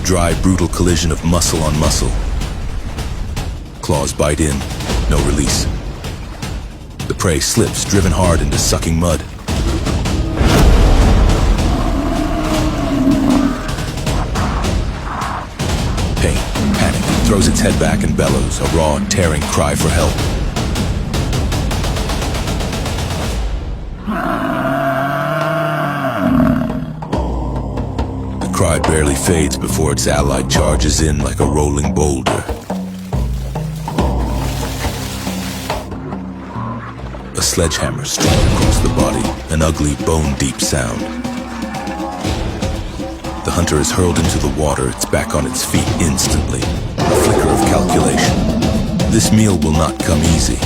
dry, brutal collision of muscle on muscle. Claws bite in, no release. The prey slips, driven hard into sucking mud. Pain, panic, throws its head back and bellows, a raw, tearing cry for help. The cry barely fades before its ally charges in like a rolling boulder. A sledgehammer struck across the body, an ugly, bone-deep sound. The hunter is hurled into the water, it's back on its feet instantly. A flicker of calculation. This meal will not come easy.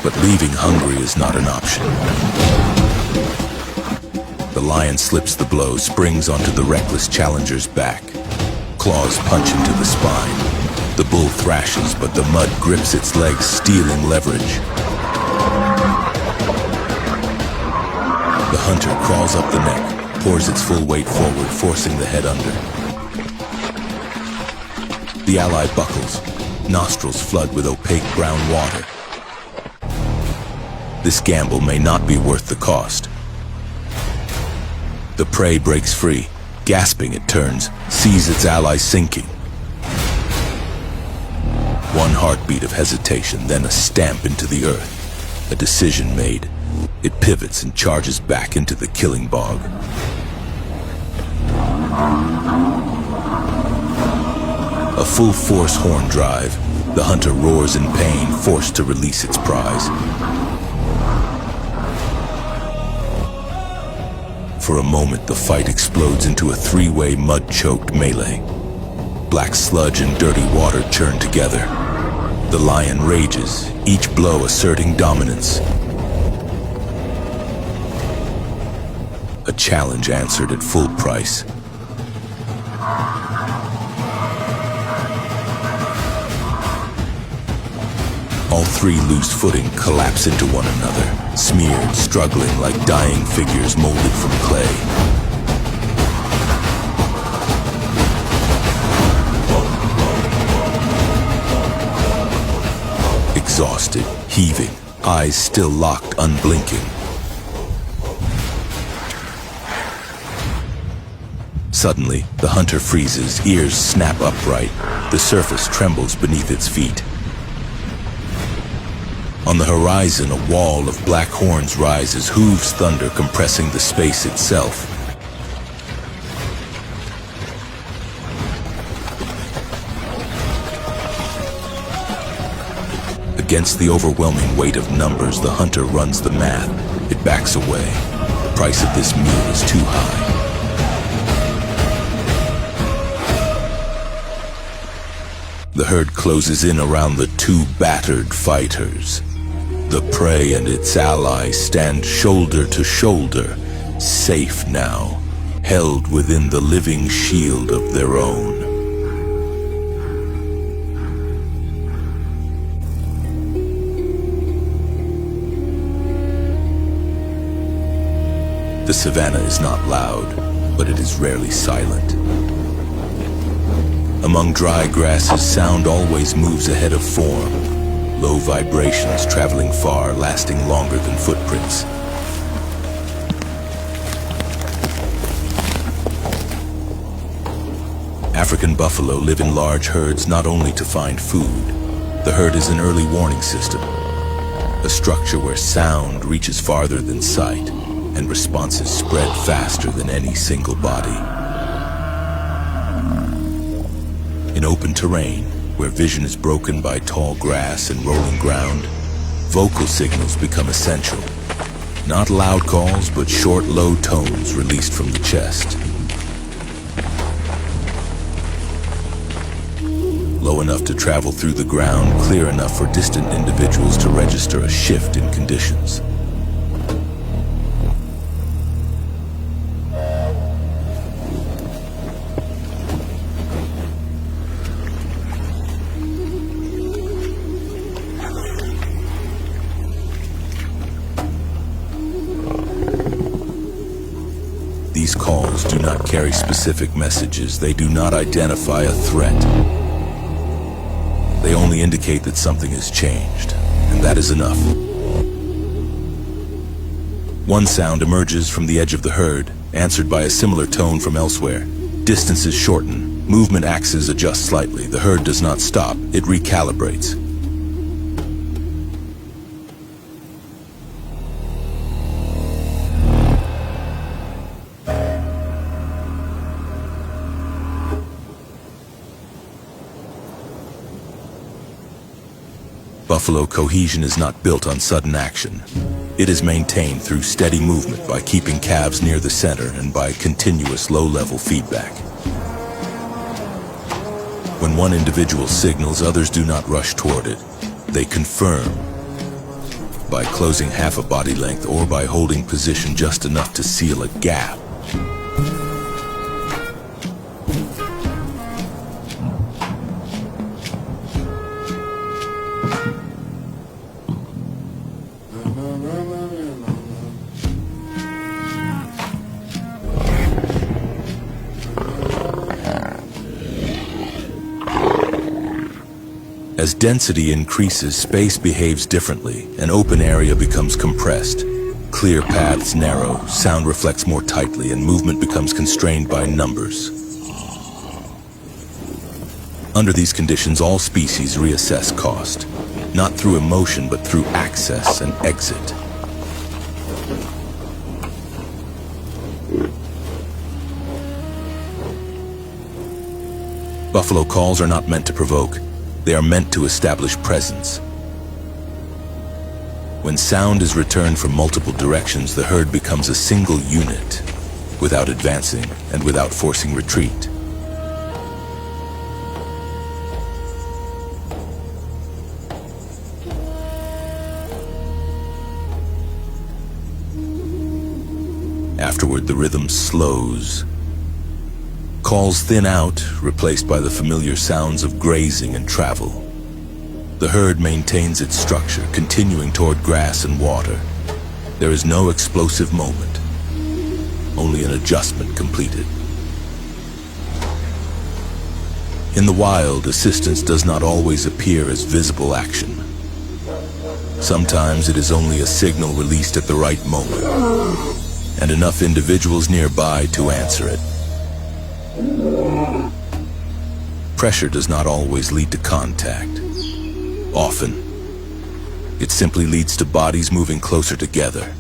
But leaving hungry is not an option. The lion slips the blow, springs onto the reckless challenger's back. Claws punch into the spine. The bull thrashes, but the mud grips its legs, stealing leverage. The hunter crawls up the neck, pours its full weight forward, forcing the head under. The ally buckles, nostrils flood with opaque brown water. This gamble may not be worth the cost. The prey breaks free. Gasping, it turns, sees its ally sinking. One heartbeat of hesitation, then a stamp into the earth. A decision made. It pivots and charges back into the killing bog. A full-force horn drive. The hunter roars in pain, forced to release its prize. For a moment, the fight explodes into a three-way mud-choked melee. Black sludge and dirty water churn together. The lion rages, each blow asserting dominance. A challenge answered at full price. All three lose footing, collapse into one another, smeared, struggling like dying figures molded from clay. Exhausted, heaving, eyes still locked, unblinking. Suddenly, the hunter freezes, ears snap upright. The surface trembles beneath its feet. On the horizon, a wall of black horns rises, hooves thunder, compressing the space itself. Against the overwhelming weight of numbers, the hunter runs the math. It backs away. The price of this meal is too high. The herd closes in around the two battered fighters. The prey and its ally stand shoulder to shoulder, safe now, held within the living shield of their own. The savannah is not loud, but it is rarely silent. Among dry grasses, sound always moves ahead of form. Low vibrations traveling far, lasting longer than footprints. African buffalo live in large herds not only to find food. The herd is an early warning system, a structure where sound reaches farther than sight, and responses spread faster than any single body. In open terrain, where vision is broken by tall grass and rolling ground, vocal signals become essential. Not loud calls, but short, low tones released from the chest. Low enough to travel through the ground, clear enough for distant individuals to register a shift in conditions. These These calls do not carry specific messages. They do not identify a threat. They only indicate that something has changed, and that is enough. One sound emerges from the edge of the herd, answered by a similar tone from elsewhere. Distances shorten, movement axes adjust slightly. The herd does not stop, it recalibrates. Buffalo cohesion is not built on sudden action. It is maintained through steady movement by keeping calves near the center and by continuous low-level feedback. When one individual signals, others do not rush toward it. They confirm by closing half a body length or by holding position just enough to seal a gap. As density increases, space behaves differently. An open area becomes compressed. Clear paths narrow, sound reflects more tightly, and movement becomes constrained by numbers. Under these conditions, all species reassess cost, not through emotion, but through access and exit. Buffalo calls are not meant to provoke. They are meant to establish presence. When sound is returned from multiple directions, the herd becomes a single unit, without advancing and without forcing retreat. Afterward, the rhythm slows. Calls thin out, replaced by the familiar sounds of grazing and travel. The herd maintains its structure, continuing toward grass and water. There is no explosive moment, only an adjustment completed. In the wild, assistance does not always appear as visible action. Sometimes it is only a signal released at the right moment, and enough individuals nearby to answer it. Pressure does not always lead to contact. Often, it simply leads to bodies moving closer together.